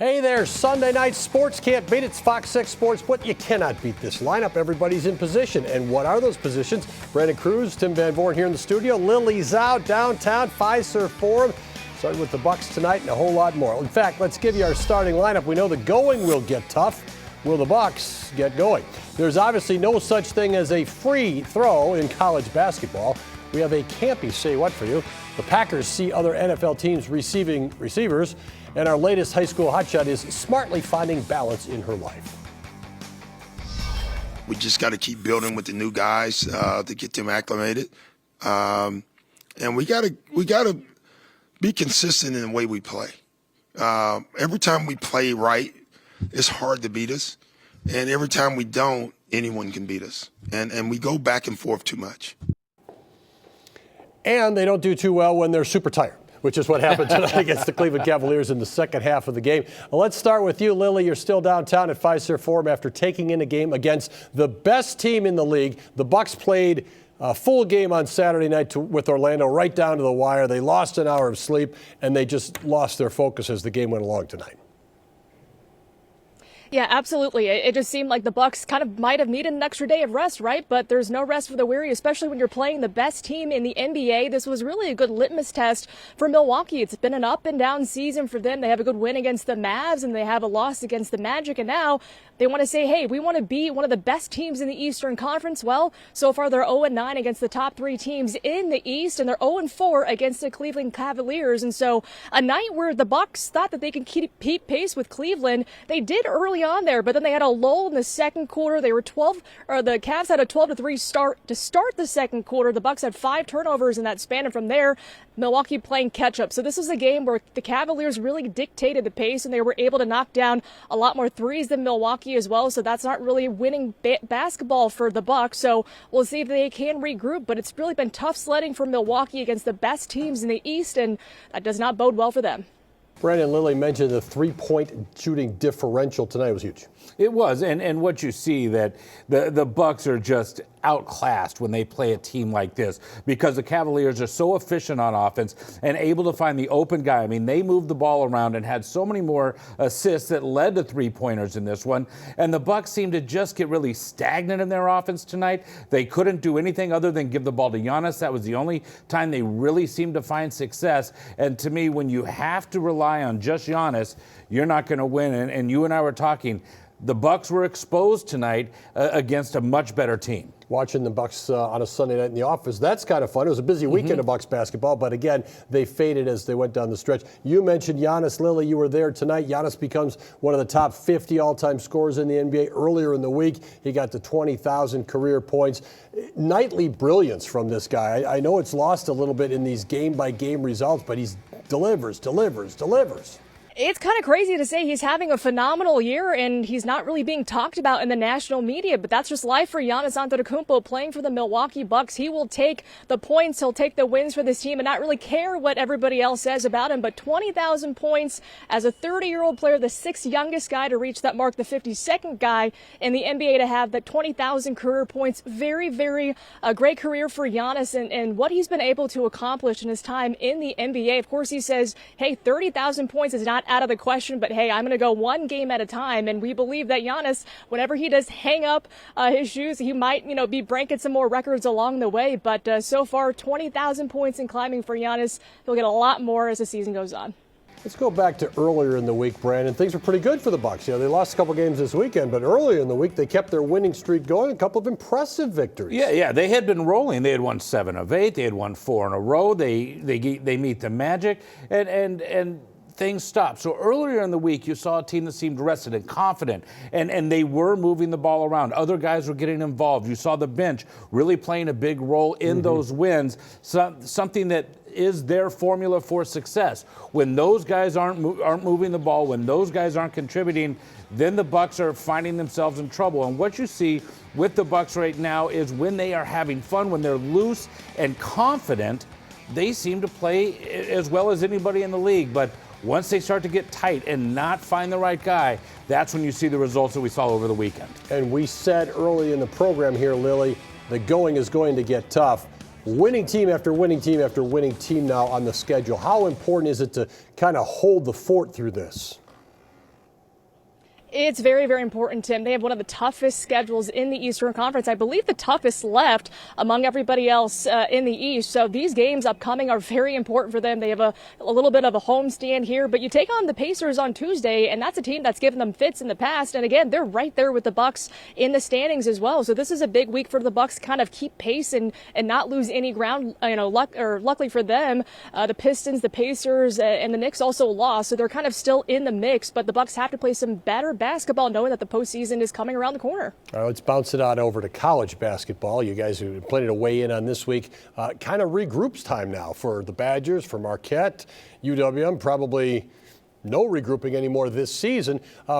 Hey there, Sunday night sports can't beat it. It's Fox 6 Sports, but you cannot beat this lineup. Everybody's in position. And what are those positions? Brandon Cruz, Tim Van Voorn here in the studio. Lily Zhao downtown, Fiserv Forum. Starting with the Bucks tonight and a whole lot more. In fact, let's give you our starting lineup. We know the going will get tough. Will the Bucks get going? There's obviously no such thing as a free throw in college basketball. We have a campy say what for you. The Packers see other NFL teams receiving receivers. And our latest high school hotshot is smartly finding balance in her life. We just got to keep building with the new guys to get them acclimated, and we got to be consistent in the way we play. Every time we play right, it's hard to beat us, and every time we don't, anyone can beat us. And we go back and forth too much. And they don't do too well when they're super tired, which is what happened tonight against the Cleveland Cavaliers in the second half of the game. Well, let's start with you, Lily. You're still downtown at Fiserv Forum after taking in a game against the best team in the league. The Bucks played a full game on Saturday night with Orlando right down to the wire. They lost an hour of sleep, and they just lost their focus as the game went along tonight. Yeah, absolutely. It just seemed like the Bucks kind of might have needed an extra day of rest, right? But there's no rest for the weary, especially when you're playing the best team in the NBA. This was really a good litmus test for Milwaukee. It's been an up and down season for them. They have a good win against the Mavs and they have a loss against the Magic. And now they want to say, hey, we want to be one of the best teams in the Eastern Conference. Well, so far they're 0-9 against the top three teams in the East, and they're 0-4 against the Cleveland Cavaliers. And so a night where the Bucks thought that they could keep pace with Cleveland, they did early on there, but then they had a lull in the second quarter. They were the Cavs had a 12-3 start to start the second quarter. The Bucks had 5 turnovers in that span, and from there, Milwaukee playing catch up. So this was a game where the Cavaliers really dictated the pace, and they were able to knock down a lot more threes than Milwaukee as well. So that's not really winning basketball for the Bucks. So we'll see if they can regroup, but it's really been tough sledding for Milwaukee against the best teams in the East, and that does not bode well for them. Brandon, Lily mentioned the three-point shooting differential tonight was huge. It was, and what you see that the Bucks are just outclassed when they play a team like this because the Cavaliers are so efficient on offense and able to find the open guy. I mean, they moved the ball around and had so many more assists that led to three-pointers in this one. And the Bucks seemed to just get really stagnant in their offense tonight. They couldn't do anything other than give the ball to Giannis. That was the only time they really seemed to find success. And to me, when you have to rely on just Giannis, you're not going to win. And you and I were talking, the Bucks were exposed tonight against a much better team. Watching the Bucks on a Sunday night in the office, that's kind of fun. It was a busy weekend of Bucks basketball, but again, they faded as they went down the stretch. You mentioned Giannis. Lily, you were there tonight. Giannis becomes one of the top 50 all-time scorers in the NBA. Earlier in the week, he got to 20,000 career points. Nightly brilliance from this guy. I know it's lost a little bit in these game-by-game results, but he delivers. It's kind of crazy to say he's having a phenomenal year and he's not really being talked about in the national media, but that's just life for Giannis Antetokounmpo playing for the Milwaukee Bucks. He will take the points, he'll take the wins for this team and not really care what everybody else says about him, but 20,000 points as a 30-year-old player, the 6th youngest guy to reach that mark, the 52nd guy in the NBA to have that 20,000 career points. Very, very great career for Giannis and what he's been able to accomplish in his time in the NBA. Of course, he says, hey, 30,000 points is not out of the question, but hey, I'm going to go one game at a time. And we believe that Giannis, whenever he does hang up his shoes, he might, be breaking some more records along the way. But so far, 20,000 points in climbing for Giannis. He'll get a lot more as the season goes on. Let's go back to earlier in the week, Brandon. Things were pretty good for the Bucks. They lost a couple games this weekend, but earlier in the week, they kept their winning streak going. A couple of impressive victories. Yeah, they had been rolling. They had won 7 of 8. They had won 4 in a row. They meet the Magic, and things stopped. So earlier in the week, you saw a team that seemed rested and confident, and they were moving the ball around. Other guys were getting involved. You saw the bench really playing a big role in those wins, something that is their formula for success. When those guys aren't moving the ball, when those guys aren't contributing, then the Bucks are finding themselves in trouble. And what you see with the Bucks right now is when they are having fun, when they're loose and confident, they seem to play as well as anybody in the league. But once they start to get tight and not find the right guy, that's when you see the results that we saw over the weekend. And we said early in the program here, Lily, the going is going to get tough. Winning team after winning team after winning team now on the schedule. How important is it to kind of hold the fort through this? It's very, very important, Tim. They have one of the toughest schedules in the Eastern Conference. I believe the toughest left among everybody else in the East. So these games upcoming are very important for them. They have a little bit of a homestand here, but you take on the Pacers on Tuesday, and that's a team that's given them fits in the past. And again, they're right there with the Bucks in the standings as well. So this is a big week for the Bucks to kind of keep pace and not lose any ground. Luckily for them, the Pistons, the Pacers, and the Knicks also lost, so they're kind of still in the mix. But the Bucks have to play some better basketball, knowing that the postseason is coming around the corner. All right, let's bounce it on over to college basketball. You guys have plenty to weigh in on this week. Kind of regroups time now for the Badgers, for Marquette, UWM, probably no regrouping anymore this season.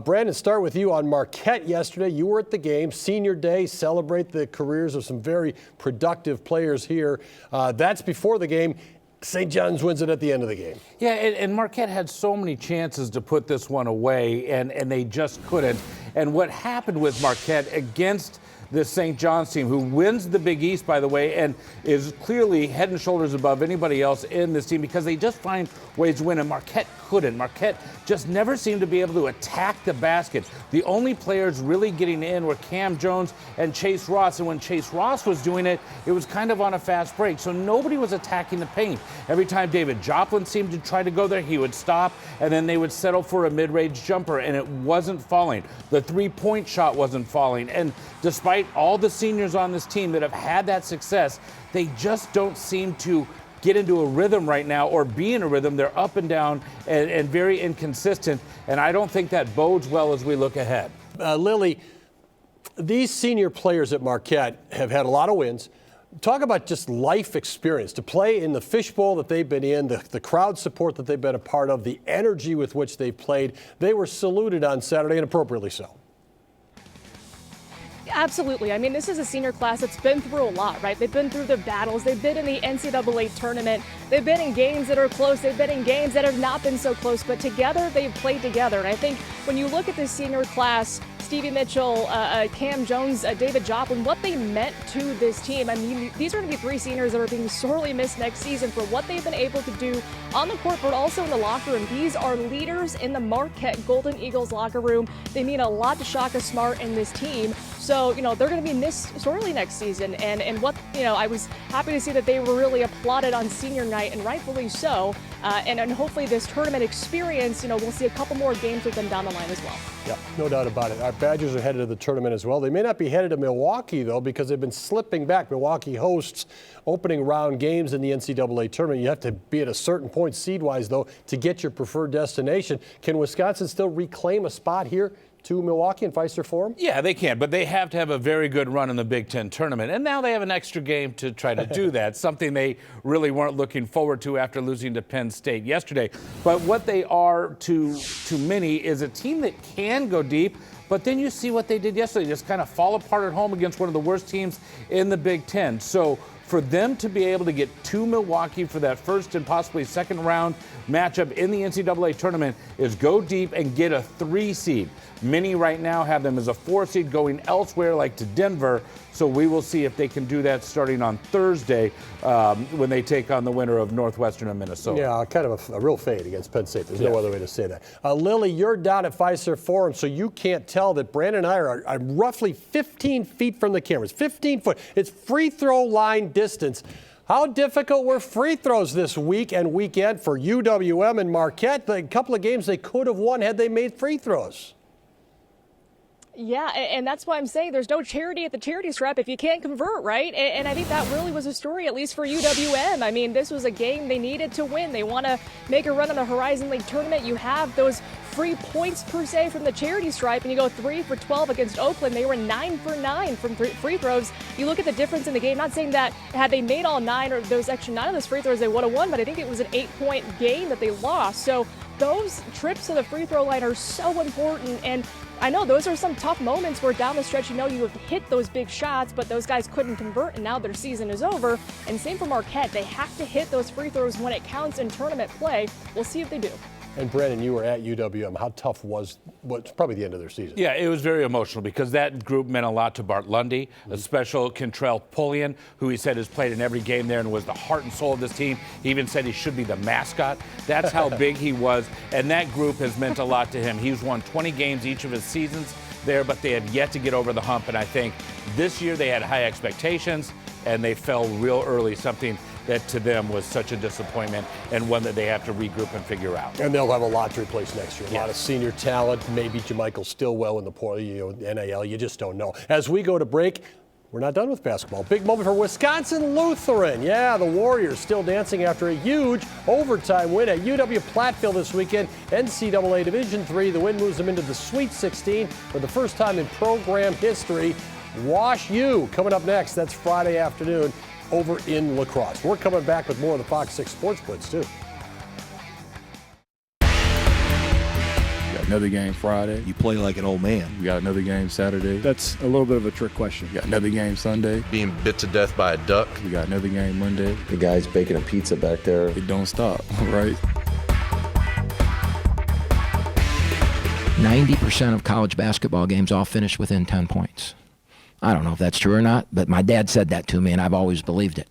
Brandon, start with you on Marquette yesterday. You were at the game, senior day, celebrate the careers of some very productive players here. That's before the game. St. John's wins it at the end of the game. Yeah, and Marquette had so many chances to put this one away, and they just couldn't. And what happened with Marquette against the St. John's team, who wins the Big East, by the way, and is clearly head and shoulders above anybody else in this team because they just find ways to win, and Marquette couldn't. Marquette just never seemed to be able to attack the basket. The only players really getting in were Cam Jones and Chase Ross, and when Chase Ross was doing it, it was kind of on a fast break, so nobody was attacking the paint. Every time David Joplin seemed to try to go there, he would stop, and then they would settle for a mid-range jumper, and it wasn't falling. The three-point shot wasn't falling, and despite all the seniors on this team that have had that success, they just don't seem to get into a rhythm right now or be in a rhythm. They're up and down and very inconsistent, and I don't think that bodes well as we look ahead. Lily, these senior players at Marquette have had a lot of wins. Talk about just life experience, to play in the fishbowl that they've been in, the crowd support that they've been a part of, the energy with which they've played. They were saluted on Saturday, and appropriately so. Absolutely. I mean, this is a senior class that's been through a lot, right? They've been through the battles. They've been in the NCAA tournament. They've been in games that are close. They've been in games that have not been so close, but together they've played together. And I think when you look at this senior class, Stevie Mitchell, Cam Jones, David Joplin, what they meant to this team. I mean, these are going to be three seniors that are being sorely missed next season for what they've been able to do on the court, but also in the locker room. These are leaders in the Marquette Golden Eagles locker room. They mean a lot to Shaka Smart and this team. So, they're going to be missed sorely next season. And what, I was happy to see that they were really applauded on senior night, and rightfully so. And hopefully this tournament experience, we'll see a couple more games with them down the line as well. Yeah, no doubt about it. Our Badgers are headed to the tournament as well. They may not be headed to Milwaukee, though, because they've been slipping back. Milwaukee hosts opening round games in the NCAA tournament. You have to be at a certain point seed-wise, though, to get your preferred destination. Can Wisconsin still reclaim a spot here to Milwaukee and Fiserv Forum? Yeah, they can, but they have to have a very good run in the Big Ten tournament. And now they have an extra game to try to do that, something they really weren't looking forward to after losing to Penn State yesterday. But what they are to many is a team that can go deep, but then you see what they did yesterday, just kind of fall apart at home against one of the worst teams in the Big Ten. So for them to be able to get to Milwaukee for that first and possibly second round matchup in the NCAA tournament is go deep and get a 3 seed. Many right now have them as a 4 seed going elsewhere, like to Denver. So we will see if they can do that starting on Thursday when they take on the winner of Northwestern and Minnesota. Yeah, kind of a real fade against Penn State. There's no other way to say that. Lily, you're down at Fiserv Forum, so you can't tell that Brandon and I are roughly 15 feet from the cameras. 15 foot. It's free throw line distance. How difficult were free throws this week and weekend for UWM and Marquette? A couple of games they could have won had they made free throws. Yeah, and that's why I'm saying there's no charity at the charity stripe if you can't convert, right? And I think that really was a story, at least for UWM. I mean, this was a game they needed to win. They want to make a run in the Horizon League tournament. You have those free points, per se, from the charity stripe, and you go 3 for 12 against Oakland. They were 9 for 9 from free throws. You look at the difference in the game, not saying that had they made all 9 or those extra 9 of those free throws, they would have won, but I think it was an 8-point game that they lost. So those trips to the free throw line are so important, and I know those are some tough moments where down the stretch, you have hit those big shots, but those guys couldn't convert, and now their season is over. And same for Marquette. They have to hit those free throws when it counts in tournament play. We'll see if they do. And Brandon, you were at UWM. How tough was what's probably the end of their season? Yeah, it was very emotional because that group meant a lot to Bart Lundy, a special Kentrell Pullian, who he said has played in every game there and was the heart and soul of this team. He even said he should be the mascot. That's how big he was, and that group has meant a lot to him. He's won 20 games each of his seasons there, but they have yet to get over the hump, and I think this year they had high expectations, and they fell real early, something that to them was such a disappointment and one that they have to regroup and figure out. And they'll have a lot to replace next year. A lot of senior talent, maybe JaMychal Stillwell in the NAL. You just don't know. As we go to break, we're not done with basketball. Big moment for Wisconsin Lutheran. Yeah, the Warriors still dancing after a huge overtime win at UW-Platteville this weekend. NCAA Division III. The win moves them into the Sweet 16 for the first time in program history. Wash U coming up next. That's Friday afternoon over in La Crosse. We're coming back with more of the Fox 6 Sports Blitz, too. Got another game Friday. You play like an old man. We got another game Saturday. That's a little bit of a trick question. We got another game Sunday. Being bit to death by a duck. We got another game Monday. The guy's baking a pizza back there. It don't stop, right? 90% of college basketball games all finish within 10 points. I don't know if that's true or not, but my dad said that to me, and I've always believed it.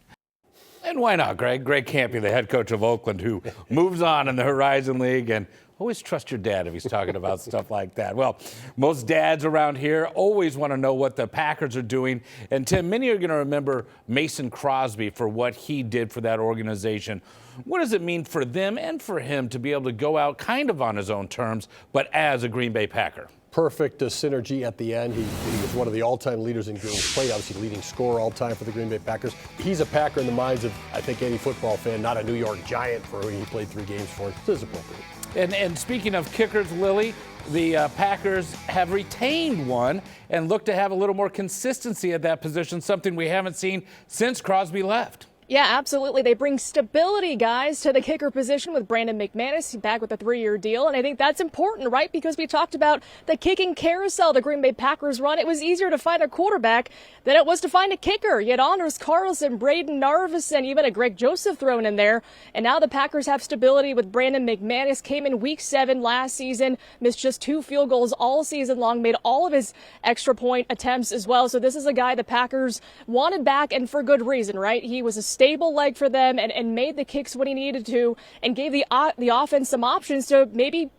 And why not, Greg? Greg Campy, the head coach of Oakland, who moves on in the Horizon League, and always trust your dad if he's talking about stuff like that. Well, most dads around here always want to know what the Packers are doing. And, Tim, many are going to remember Mason Crosby for what he did for that organization. What does it mean for them and for him to be able to go out kind of on his own terms, but as a Green Bay Packer? Perfect synergy at the end. He was one of the all-time leaders in games played, obviously leading scorer all-time for the Green Bay Packers. He's a Packer in the minds of, I think, any football fan, not a New York Giant for who he played 3 games for. This is appropriate. And speaking of kickers, Lily, the Packers have retained one and look to have a little more consistency at that position, something we haven't seen since Crosby left. Yeah, absolutely. They bring stability, guys, to the kicker position with Brandon McManus back with a 3-year deal. And I think that's important, right? Because we talked about the kicking carousel the Green Bay Packers run. It was easier to find a quarterback than it was to find a kicker. You had Anders Carlson, Braden Narvison, even a Greg Joseph thrown in there. And now the Packers have stability with Brandon McManus. Came in week 7 last season, missed just 2 field goals all season long, made all of his extra point attempts as well. So this is a guy the Packers wanted back, and for good reason, right? He was a stable leg for them and made the kicks when he needed to and gave the offense some options to maybe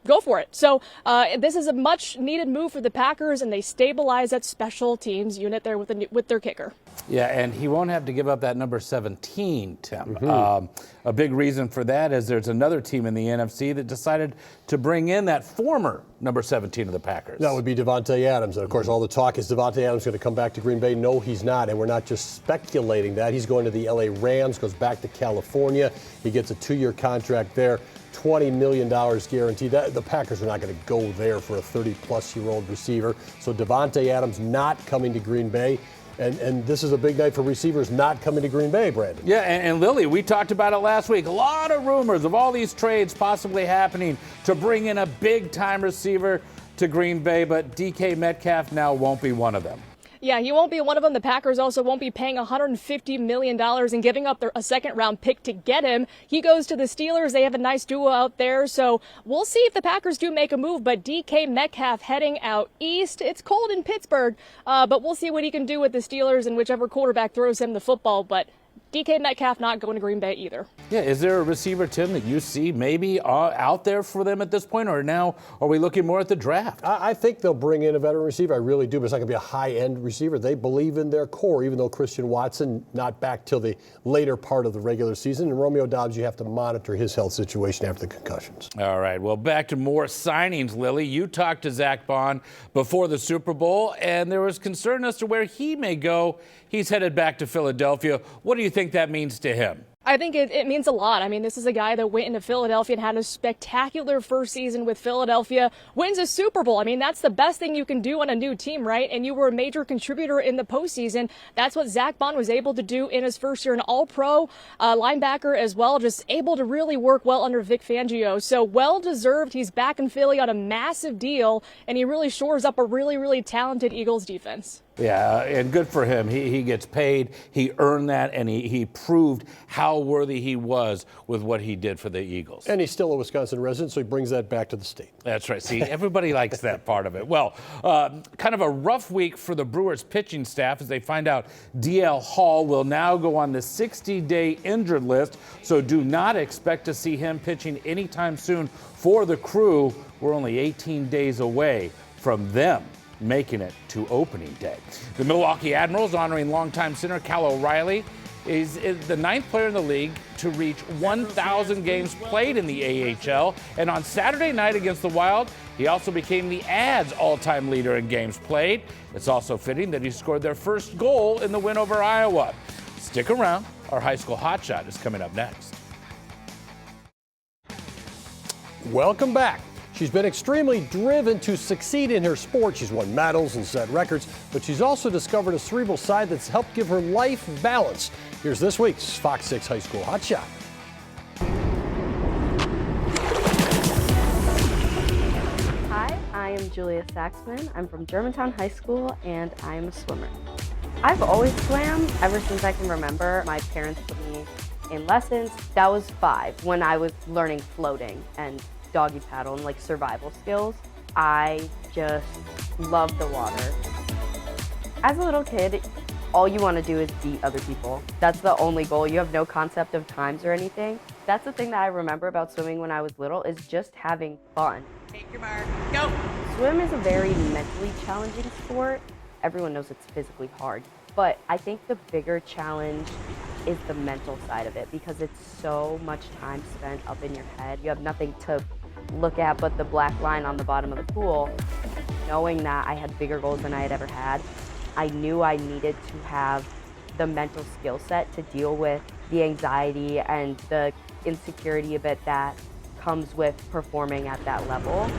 go for it. So this is a much needed move for the Packers, and they stabilize that special teams unit there with their kicker. Yeah, and he won't have to give up that number 17, Tim. A big reason for that is there's another team in the NFC that decided to bring in that former number 17 of the Packers. That would be Davante Adams. And, of course, all the talk is Davante Adams going to come back to Green Bay. No, he's not, and we're not just speculating that. He's going to the L.A. Rams, goes back to California. He gets a 2-year contract there. $20 million guaranteed. The Packers are not going to go there for a 30-plus-year-old receiver. So Davante Adams not coming to Green Bay. And this is a big night for receivers not coming to Green Bay, Brandon. Yeah, and Lily, we talked about it last week. A lot of rumors of all these trades possibly happening to bring in a big-time receiver to Green Bay, but DK Metcalf now won't be one of them. Yeah, he won't be one of them. The Packers also won't be paying $150 million and giving up a second-round pick to get him. He goes to the Steelers. They have a nice duo out there, so we'll see if the Packers do make a move. But DK Metcalf heading out east. It's cold in Pittsburgh, but we'll see what he can do with the Steelers and whichever quarterback throws him the football. But DK Metcalf not going to Green Bay either. Yeah, is there a receiver, Tim, that you see maybe out there for them at this point, or now are we looking more at the draft? I think they'll bring in a veteran receiver. I really do, but it's not going to be a high-end receiver. They believe in their core, even though Christian Watson not back till the later part of the regular season. And Romeo Doubs, you have to monitor his health situation after the concussions. All right, well, back to more signings, Lily. You talked to Zach Bond before the Super Bowl, and there was concern as to where he may go. He's headed back to Philadelphia. What do you think that means to him? I think it means a lot. I mean, this is a guy that went into Philadelphia and had a spectacular first season with Philadelphia, wins a Super Bowl. I mean, that's the best thing you can do on a new team, right? And you were a major contributor in the postseason. That's what Zach Bond was able to do in his first year, an all-pro linebacker as well, just able to really work well under Vic Fangio. So well-deserved. He's back in Philly on a massive deal, and he really shores up a really, really talented Eagles defense. Yeah, and good for him. He gets paid. He earned that, and he proved how worthy he was with what he did for the Eagles. And he's still a Wisconsin resident, so he brings that back to the state. That's right. See, everybody likes that part of it. Well, kind of a rough week for the Brewers pitching staff as they find out D.L. Hall will now go on the 60-day injured list, so do not expect to see him pitching anytime soon for the Crew. We're only 18 days away from them making it to opening day. The Milwaukee Admirals honoring longtime center Cal O'Reilly is the 9th player in the league to reach 1,000 games played in the AHL. And on Saturday night against the Wild, he also became the Ads all-time leader in games played. It's also fitting that he scored their first goal in the win over Iowa. Stick around. Our high school hotshot is coming up next. Welcome back. She's been extremely driven to succeed in her sport. She's won medals and set records, but she's also discovered a cerebral side that's helped give her life balance. Here's this week's Fox 6 High School Hotshot. Hi, I am Julia Saxman. I'm from Germantown High School, and I'm a swimmer. I've always swam ever since I can remember. My parents put me in lessons. That was 5 when I was learning floating and doggy paddle and like survival skills. I just love the water. As a little kid, all you want to do is beat other people. That's the only goal. You have no concept of times or anything. That's the thing that I remember about swimming when I was little, is just having fun. Take your mark, go! Swim is a very mentally challenging sport. Everyone knows it's physically hard, but I think the bigger challenge is the mental side of it, because it's so much time spent up in your head. You have nothing to look at but the black line on the bottom of the pool. Knowing that I had bigger goals than I had ever had, I knew I needed to have the mental skill set to deal with the anxiety and the insecurity a bit that comes with performing at that level.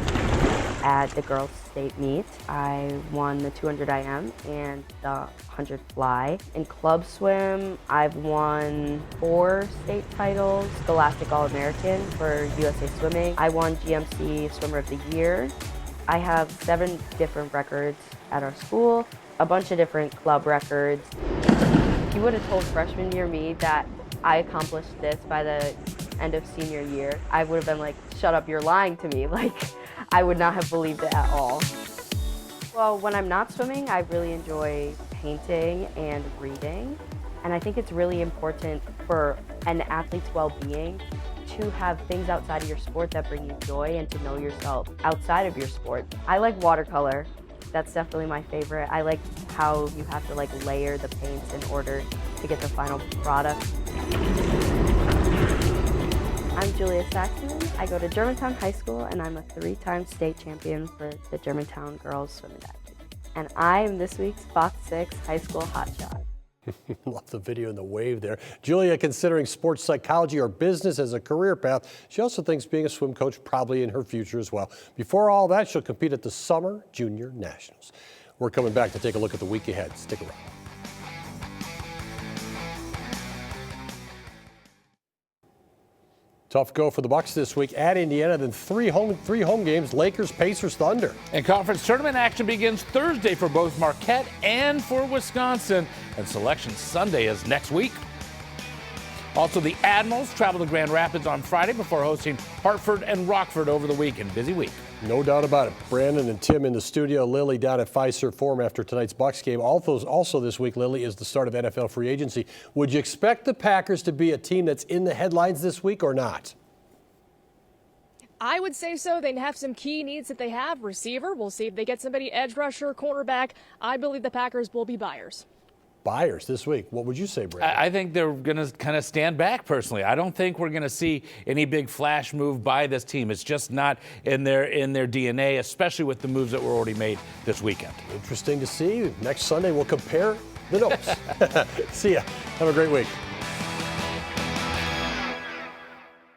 At the girls' state meet, I won the 200 IM and the 100 fly. In club swim, I've won 4 state titles, Scholastic All-American for USA Swimming. I won GMC Swimmer of the Year. I have 7 different records at our school, a bunch of different club records. If you would have told freshman year me that I accomplished this by the end of senior year, I would have been like, shut up, you're lying to me. Like, I would not have believed it at all. Well, when I'm not swimming, I really enjoy painting and reading. And I think it's really important for an athlete's well-being to have things outside of your sport that bring you joy and to know yourself outside of your sport. I like watercolor. That's definitely my favorite. I like how you have to like layer the paints in order to get the final product. I'm Julia Saxman. I go to Germantown High School, and I'm a 3-time state champion for the Germantown girls swim and dive team. And I'm this week's Fox 6 High School Hotshot. Love the video and the wave there. Julia considering sports psychology or business as a career path. She also thinks being a swim coach probably in her future as well. Before all that, she'll compete at the Summer Junior Nationals. We're coming back to take a look at the week ahead. Stick around. Tough go for the Bucks this week at Indiana, then three home games, Lakers, Pacers, Thunder. And conference tournament action begins Thursday for both Marquette and for Wisconsin. And Selection Sunday is next week. Also, the Admirals travel to Grand Rapids on Friday before hosting Hartford and Rockford over the weekend. Busy week. No doubt about it. Brandon and Tim in the studio. Lily down at Fiserv Forum after tonight's Bucks game. Also this week, Lily, is the start of NFL free agency. Would you expect the Packers to be a team that's in the headlines this week or not? I would say so. They have some key needs that they have. Receiver, we'll see if they get somebody, edge rusher, cornerback. I believe the Packers will be buyers. Buyers this week. What would you say, Brandon? I think they're going to kind of stand back personally. I don't think we're going to see any big flash move by this team. It's just not in their DNA, especially with the moves that were already made this weekend. Interesting to see. Next Sunday, we'll compare the notes. See ya. Have a great week.